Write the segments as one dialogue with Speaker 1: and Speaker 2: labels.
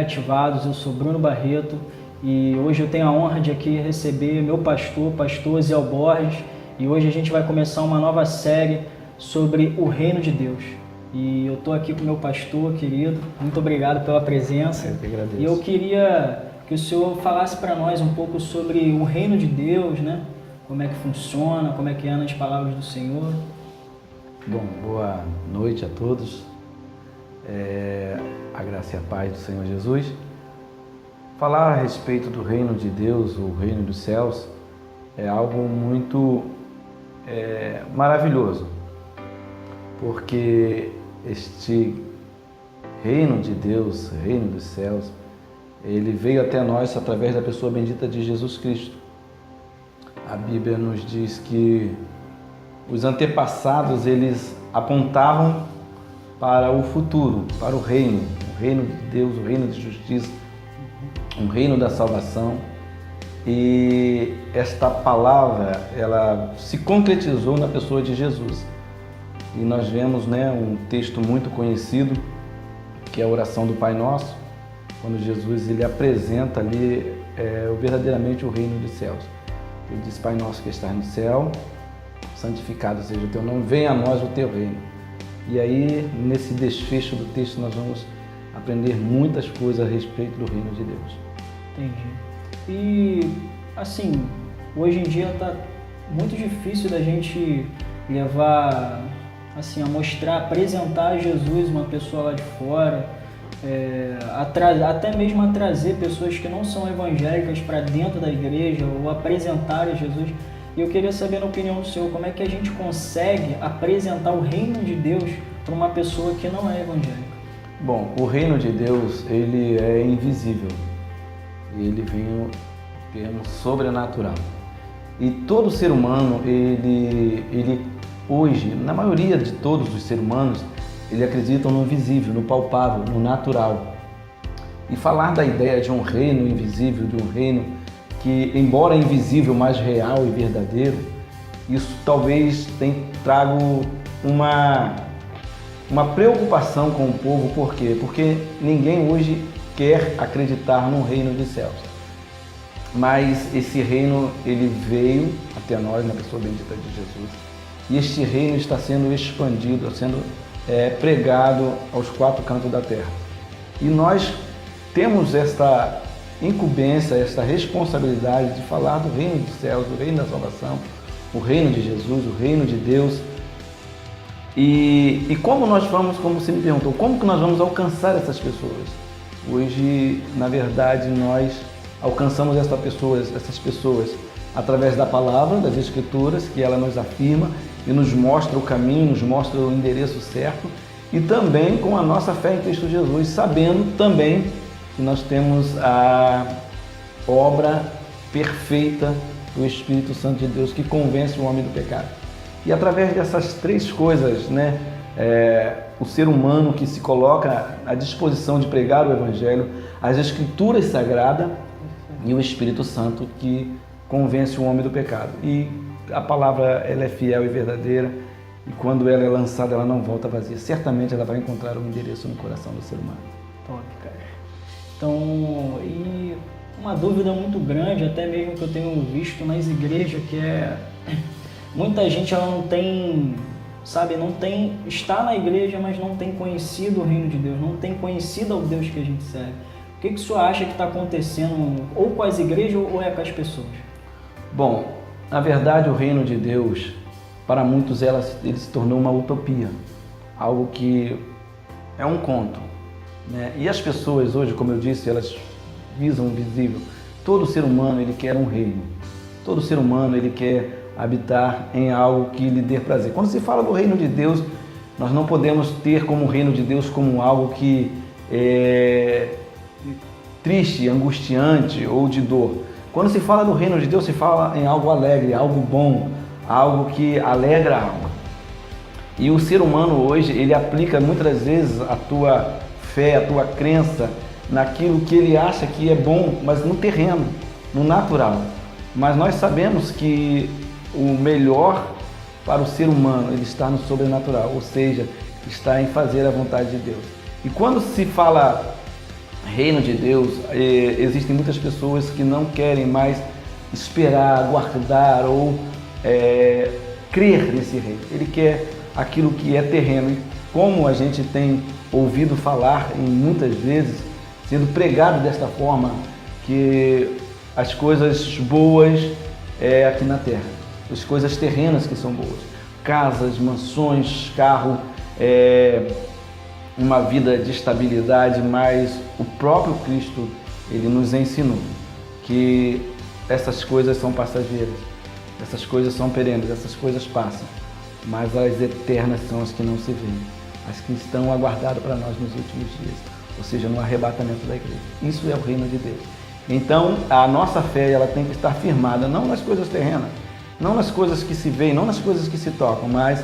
Speaker 1: Reativados. Eu sou Bruno Barreto e hoje eu tenho a honra de aqui receber meu pastor Ziel Borges, e hoje a gente vai começar uma nova série sobre o Reino de Deus. E eu estou aqui com o meu pastor querido, muito obrigado pela presença.
Speaker 2: Eu que agradeço.
Speaker 1: E eu queria que o senhor falasse para nós um pouco sobre o Reino de Deus, né? Como é que funciona, como é que é nas palavras do Senhor.
Speaker 2: Bom, boa noite a todos. A graça e a paz do Senhor Jesus. Falar a respeito do reino de Deus, o reino dos céus, é algo muito maravilhoso, porque este reino de Deus, reino dos céus, ele veio até nós através da pessoa bendita de Jesus Cristo. A Bíblia nos diz que os antepassados, eles apontavam para o futuro, para o reino de Deus, o reino de justiça, um reino da salvação. E esta palavra, ela se concretizou na pessoa de Jesus. E nós vemos, um texto muito conhecido, que é a oração do Pai Nosso, quando Jesus ele apresenta ali verdadeiramente o reino dos céus. Ele diz: Pai Nosso que estás no céu, santificado seja o teu nome, venha a nós o teu reino. E aí, nesse desfecho do texto, nós vamos aprender muitas coisas a respeito do reino de Deus.
Speaker 1: Entendi. E, assim, hoje em dia está muito difícil da gente levar, assim, a mostrar, apresentar Jesus, uma pessoa lá de fora, até mesmo a trazer pessoas que não são evangélicas para dentro da igreja ou apresentar Jesus. E eu queria saber, na opinião do senhor, como é que a gente consegue apresentar o reino de Deus para uma pessoa que não é evangélica?
Speaker 2: Bom, o reino de Deus, ele é invisível. Ele vem no termo sobrenatural. E todo ser humano, ele hoje, na maioria de todos os seres humanos, ele acreditam no visível, no palpável, no natural. E falar da ideia de um reino invisível, de um reino que, embora invisível, mais real e verdadeiro, isso talvez trago uma preocupação com o povo. Por quê? Porque ninguém hoje quer acreditar num reino dos céus. Mas esse reino, ele veio até nós na pessoa bendita de Jesus. E este reino está sendo expandido, sendo pregado aos quatro cantos da terra. E nós temos esta incumbência, esta responsabilidade de falar do reino dos céus, do reino da salvação, o reino de Jesus, o reino de Deus. E como nós vamos, como você me perguntou, como que nós vamos alcançar essas pessoas? Hoje, na verdade, nós alcançamos essas pessoas através da palavra, das Escrituras, que ela nos afirma e nos mostra o caminho, nos mostra o endereço certo, e também com a nossa fé em Cristo Jesus, sabendo também que nós temos a obra perfeita do Espírito Santo de Deus que convence o homem do pecado. E através dessas três coisas, o ser humano que se coloca à disposição de pregar o Evangelho, as Escrituras Sagradas e o Espírito Santo que convence o homem do pecado. E a palavra, ela é fiel e verdadeira, e quando ela é lançada, ela não volta vazia. Certamente ela vai encontrar um endereço no coração do ser humano.
Speaker 1: Top, cara. Então, e uma dúvida muito grande, até mesmo que eu tenho visto nas igrejas, que muita gente ela não tem, está na igreja, mas não tem conhecido o reino de Deus, não tem conhecido o Deus que a gente serve. O que o senhor acha que está acontecendo, ou com as igrejas, ou é com as pessoas?
Speaker 2: Bom, na verdade, o reino de Deus, para muitos, ele se tornou uma utopia, algo que é um conto. E as pessoas hoje, como eu disse, elas visam o visível. Todo ser humano, ele quer um reino. Todo ser humano, ele quer habitar em algo que lhe dê prazer. Quando se fala do reino de Deus, nós não podemos ter como reino de Deus como algo que é triste, angustiante ou de dor. Quando se fala do reino de Deus, se fala em algo alegre, algo bom, algo que alegra a alma. E o ser humano hoje, ele aplica muitas vezes a tua fé, a tua crença naquilo que ele acha que é bom, mas no terreno, no natural. Mas nós sabemos que o melhor para o ser humano, ele está no sobrenatural, ou seja, está em fazer a vontade de Deus. E quando se fala reino de Deus, existem muitas pessoas que não querem mais esperar, aguardar ou crer nesse reino. Ele quer aquilo que é terreno. E como a gente tem ouvido falar em muitas vezes, sendo pregado desta forma, que as coisas boas é aqui na terra, as coisas terrenas que são boas, casas, mansões, carro, uma vida de estabilidade, mas o próprio Cristo, ele nos ensinou que essas coisas são passageiras, essas coisas são perenes, essas coisas passam, mas as eternas são as que não se veem, as que estão aguardadas para nós nos últimos dias, ou seja, no arrebatamento da igreja. Isso é o reino de Deus. Então, a nossa fé, ela tem que estar firmada, não nas coisas terrenas, não nas coisas que se veem, não nas coisas que se tocam, mas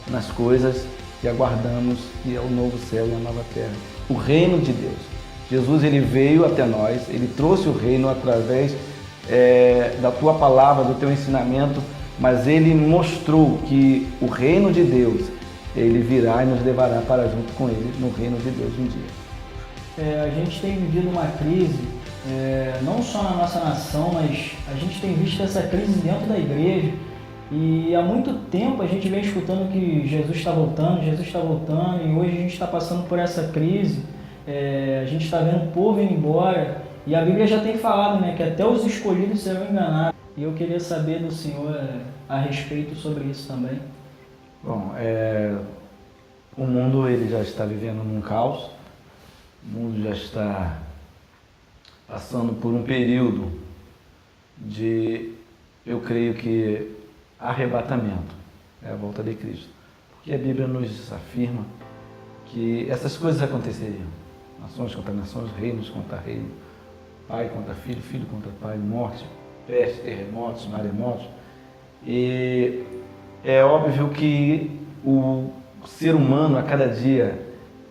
Speaker 2: nas coisas que aguardamos, que é o novo céu e a nova terra. O reino de Deus. Jesus, ele veio até nós, ele trouxe o reino através da tua palavra, do teu ensinamento, mas ele mostrou que o reino de Deus, ele virá e nos levará para junto com ele no reino de Deus um dia.
Speaker 1: A gente tem vivido uma crise, não só na nossa nação, mas a gente tem visto essa crise dentro da igreja. E há muito tempo a gente vem escutando que Jesus está voltando, e hoje a gente está passando por essa crise, a gente está vendo o povo indo embora, e a Bíblia já tem falado, né, que até os escolhidos serão enganados. E eu queria saber do Senhor a respeito sobre isso também.
Speaker 2: Bom, o mundo, ele já está vivendo num caos, o mundo já está passando por um período de, eu creio que, arrebatamento, é a volta de Cristo. Porque a Bíblia nos afirma que essas coisas aconteceriam. Nações contra nações, reinos contra reino, pai contra filho, filho contra pai, morte, peste, terremotos, maremotos. E é óbvio que o ser humano, a cada dia,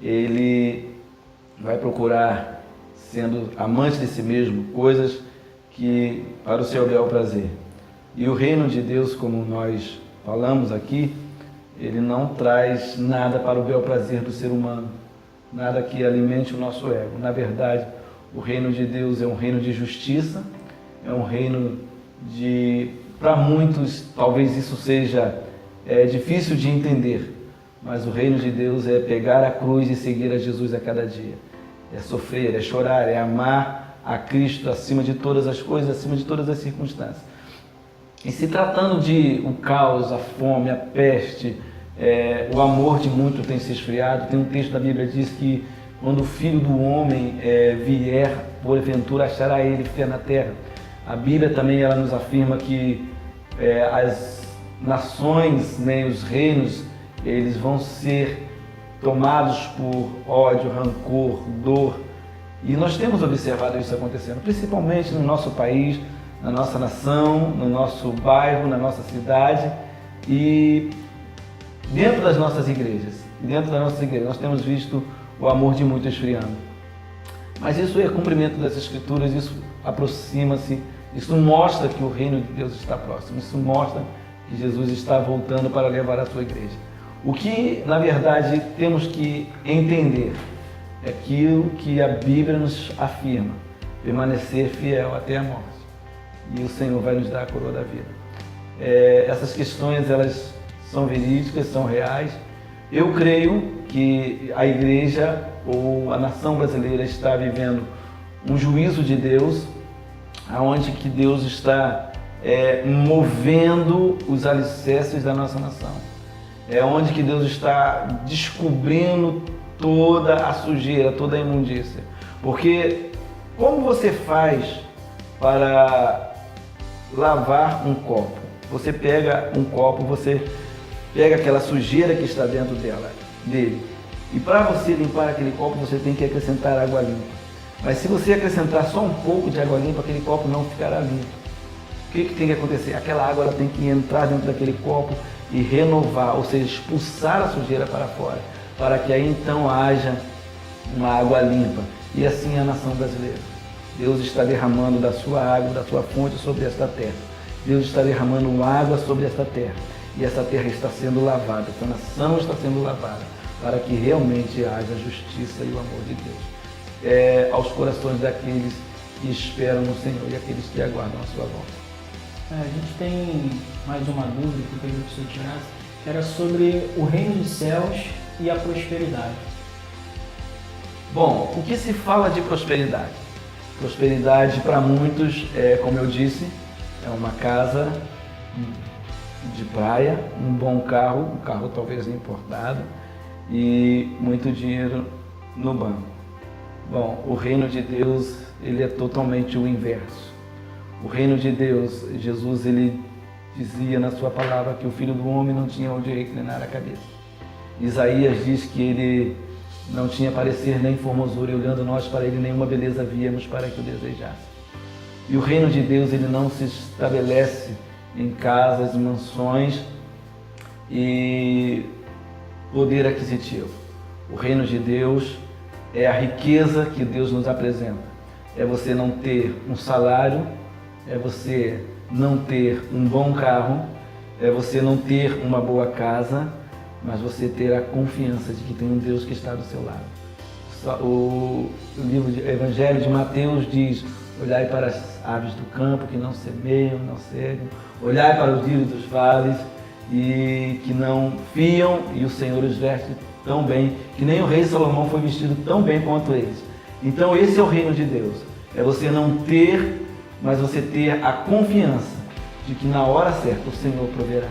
Speaker 2: ele vai procurar, sendo amante de si mesmo, coisas que para o seu bel prazer. E o reino de Deus, como nós falamos aqui, ele não traz nada para o bel prazer do ser humano, nada que alimente o nosso ego. Na verdade, o reino de Deus é um reino de justiça, é um reino de... Para muitos, talvez isso seja difícil de entender, mas o reino de Deus é pegar a cruz e seguir a Jesus a cada dia. É sofrer, é chorar, é amar a Cristo acima de todas as coisas, acima de todas as circunstâncias. E se tratando de o caos, a fome, a peste, o amor de muitos tem se esfriado, tem um texto da Bíblia que diz que quando o Filho do Homem vier, porventura achará ele fé na terra. A Bíblia também ela nos afirma que as nações, né, os reinos, eles vão ser tomados por ódio, rancor, dor. E nós temos observado isso acontecendo, principalmente no nosso país, na nossa nação, no nosso bairro, na nossa cidade e dentro das nossas igrejas. Dentro das nossas igrejas nós temos visto o amor de muitos esfriando. Mas isso é cumprimento das Escrituras, isso aproxima-se, isso mostra que o reino de Deus está próximo, isso mostra que Jesus está voltando para levar a sua igreja. O que, na verdade, temos que entender é aquilo que a Bíblia nos afirma, permanecer fiel até a morte. E o Senhor vai nos dar a coroa da vida. Essas questões, elas são verídicas, são reais. Eu creio que a igreja ou a nação brasileira está vivendo um juízo de Deus, onde que Deus está movendo os alicerces da nossa nação. É onde que Deus está descobrindo toda a sujeira, toda a imundícia. Porque como você faz para lavar um copo? Você pega um copo, você pega aquela sujeira que está dentro dele. E para você limpar aquele copo, você tem que acrescentar água limpa. Mas se você acrescentar só um pouco de água limpa, aquele copo não ficará limpo. O que tem que acontecer? Aquela água ela tem que entrar dentro daquele copo e renovar, ou seja, expulsar a sujeira para fora, para que aí então haja uma água limpa. E assim é a nação brasileira. Deus está derramando da sua água, da sua fonte sobre esta terra. Deus está derramando água sobre esta terra. E essa terra está sendo lavada, essa nação está sendo lavada, para que realmente haja a justiça e o amor de Deus. aos corações daqueles que esperam no Senhor e aqueles que aguardam a sua volta.
Speaker 1: A gente tem mais uma dúvida que eu queria que o senhor tirasse, que era sobre o reino dos céus e a prosperidade.
Speaker 2: Bom, o que se fala de prosperidade? Prosperidade para muitos, como eu disse, é uma casa de praia, um bom carro, um carro talvez importado e muito dinheiro no banco. Bom, o reino de Deus, ele é totalmente o inverso. O reino de Deus, Jesus, ele dizia na sua palavra que o Filho do Homem não tinha onde reclinar a cabeça. Isaías diz que ele não tinha parecer nem formosura, e olhando nós para ele, nenhuma beleza víamos para que o desejasse. E o reino de Deus, ele não se estabelece em casas, mansões e poder aquisitivo. O reino de Deus é a riqueza que Deus nos apresenta. É você não ter um salário, é você não ter um bom carro, é você não ter uma boa casa, mas você ter a confiança de que tem um Deus que está do seu lado. O livro de Evangelho de Mateus diz: olhai para as aves do campo que não semeiam, não cegam, olhai para os lírios dos vales e que não fiam, e o Senhor os veste tão bem, que nem o rei Salomão foi vestido tão bem quanto eles. Então esse é o reino de Deus, é você não ter, mas você ter a confiança de que na hora certa o Senhor proverá.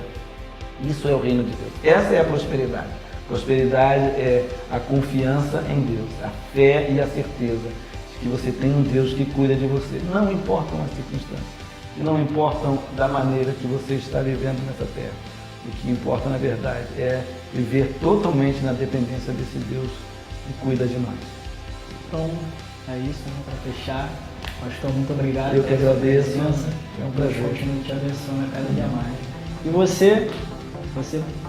Speaker 2: Isso é o reino de Deus. Essa é a prosperidade. Prosperidade é a confiança em Deus, a fé e a certeza de que você tem um Deus que cuida de você. Não importam as circunstâncias, e não importam da maneira que você está vivendo nessa terra. O que importa, na verdade, é viver totalmente na dependência desse Deus que cuida de nós.
Speaker 1: Então, é isso, né? Para fechar. Pastor, muito obrigado.
Speaker 2: Eu que agradeço.
Speaker 1: É um prazer. Continue te abençoando a cada dia mais. E você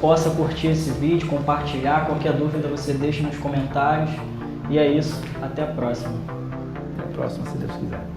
Speaker 1: possa curtir esse vídeo, compartilhar. Qualquer dúvida você deixa nos comentários. E é isso. Até a próxima.
Speaker 2: Até a próxima, se Deus quiser.